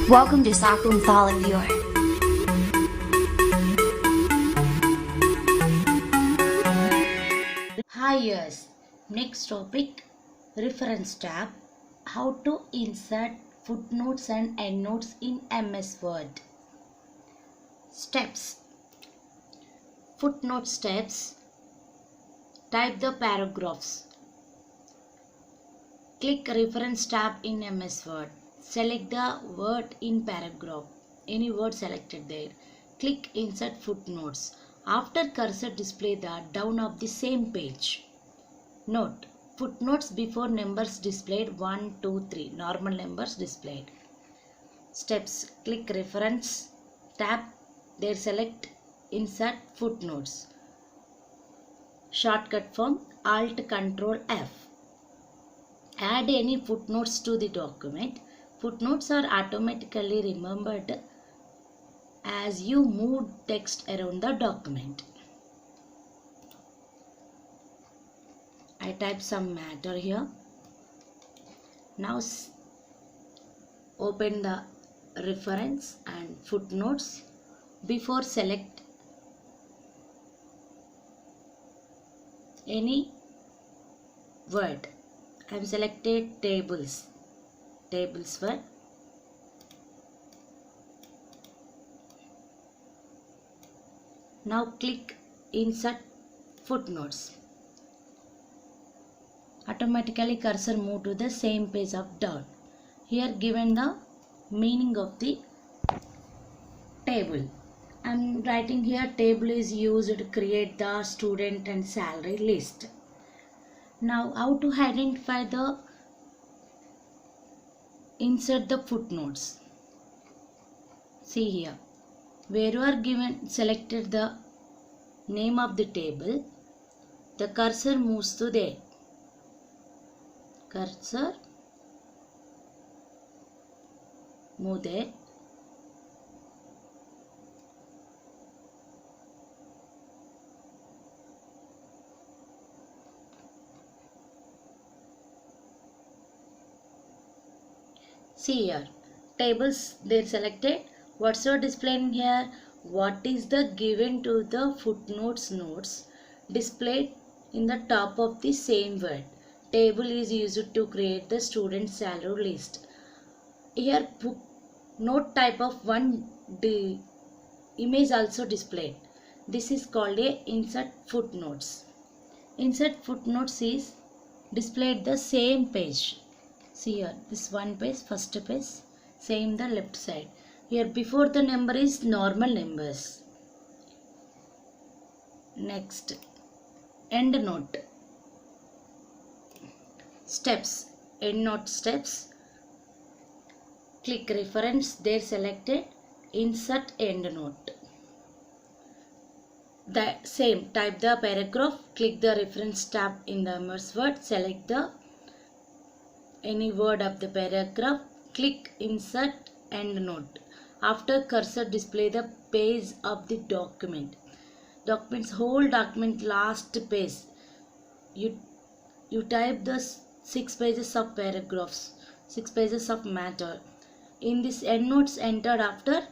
Welcome to Sakung Follow Viewer. Hi, yes. Next topic, reference tab. How to insert footnotes and endnotes in MS Word. Steps. Footnote steps. Type the paragraphs. Click reference tab in MS Word. Select the word in paragraph. Any word selected there. Click insert footnotes. After cursor display the down of the same page. Note, footnotes before numbers displayed 1, 2, 3. Normal numbers displayed. Steps. Click reference tab. There select insert footnotes. Shortcut form Alt Control F. Add any footnotes to the document. Footnotes are automatically remembered as you move text around the document. I type some matter here. Now open the reference and footnotes. Before select any word. I have selected tables. Tables word. Now click insert footnotes. Automatically cursor move to the same page of down. Here given the meaning of the table. I am writing here table is used to create the student and salary list. Now how to identify the insert the footnotes. See here. Where you are given selected the name of the table, the cursor moves to there. Cursor move there. See here, tables they selected. What's your displaying here? What is the given to the footnotes notes displayed in the top of the same word. Table is used to create the student salary list. Here note type of one image also displayed. This is called a insert footnotes. Insert footnotes is displayed the same page. See here, this one page, first page, same the left side. Here before the number is normal numbers. Next, end note. Steps, end note steps. Click reference, there selected, insert end note. The same, type the paragraph, click the reference tab in the MS Word, select the any word of the paragraph, click insert end note. After cursor display the page of the document. Document's whole document last page. You type the 6 pages of paragraphs, 6 pages of matter. In this end notes entered after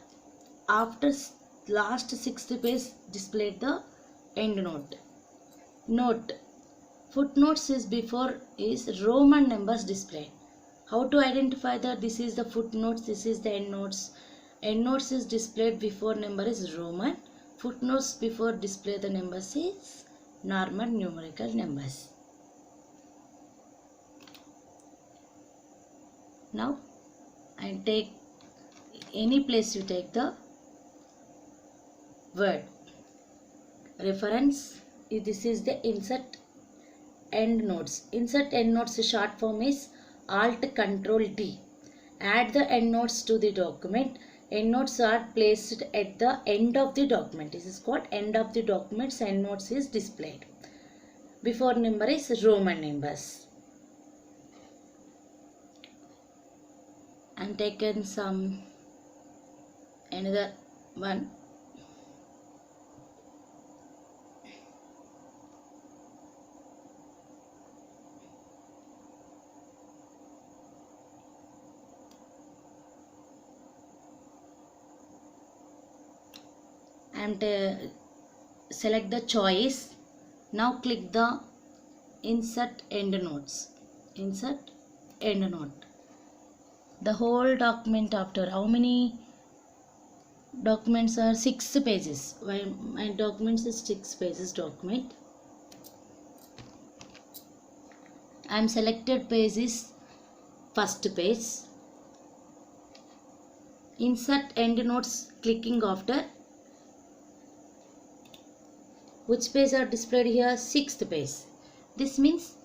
last 6th page displayed the end note. Note, footnotes is before is Roman numbers displayed. How to identify that this is the footnotes, this is the endnotes. Endnotes is displayed before number is Roman. Footnotes before display the numbers is normal numerical numbers. Now I take any place you take the word. Reference, this is the insert end notes. Insert end notes short form is Alt Control D. Add the end notes to the document. End notes are placed at the end of the document. This is called end of the document. End notes is displayed. Before number is Roman numbers. And taken some another one. select the choice. Now click the insert endnotes. Insert endnote. The whole document, after how many documents are 6 pages. My documents is 6 pages document. I am selected page is first page. Insert endnotes, clicking after. Which page are displayed here? 6th page. This means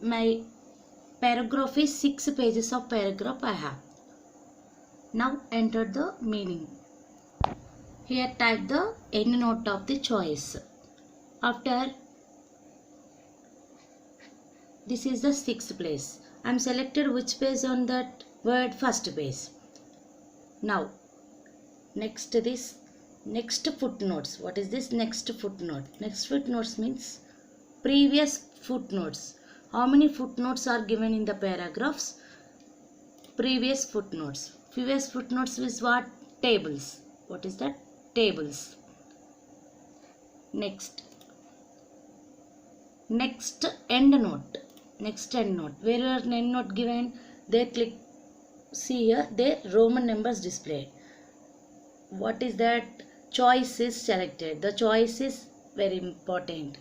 my paragraph is 6 pages of paragraph I have. Now enter the meaning. Here type the endnote of the choice. After, this is the 6th place. I am selected which page on that word? First page. Now next footnotes. What is this next footnote? Next footnotes means previous footnotes. How many footnotes are given in the paragraphs? Previous footnotes. Previous footnotes is what? Tables. What is that? Tables. Next endnote. Next endnote. Where are endnote given? They click. See here, their Roman numbers displayed. What is that? Choice is selected. The choice is very important.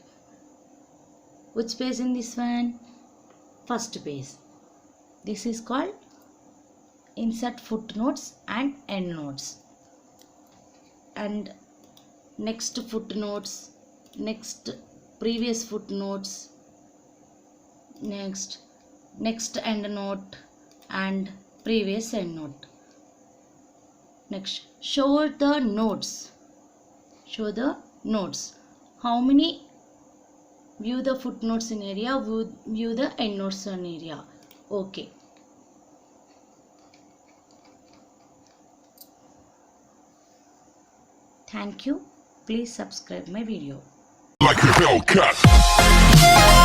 Which page in this one? First page. This is called insert footnotes and endnotes. And next footnotes, next previous footnotes, next endnote and previous endnote. Next, show the notes. Show the notes. How many? View the footnotes in area, view the endnotes in area. Okay. Thank you. Please subscribe my video. Like a Hellcat.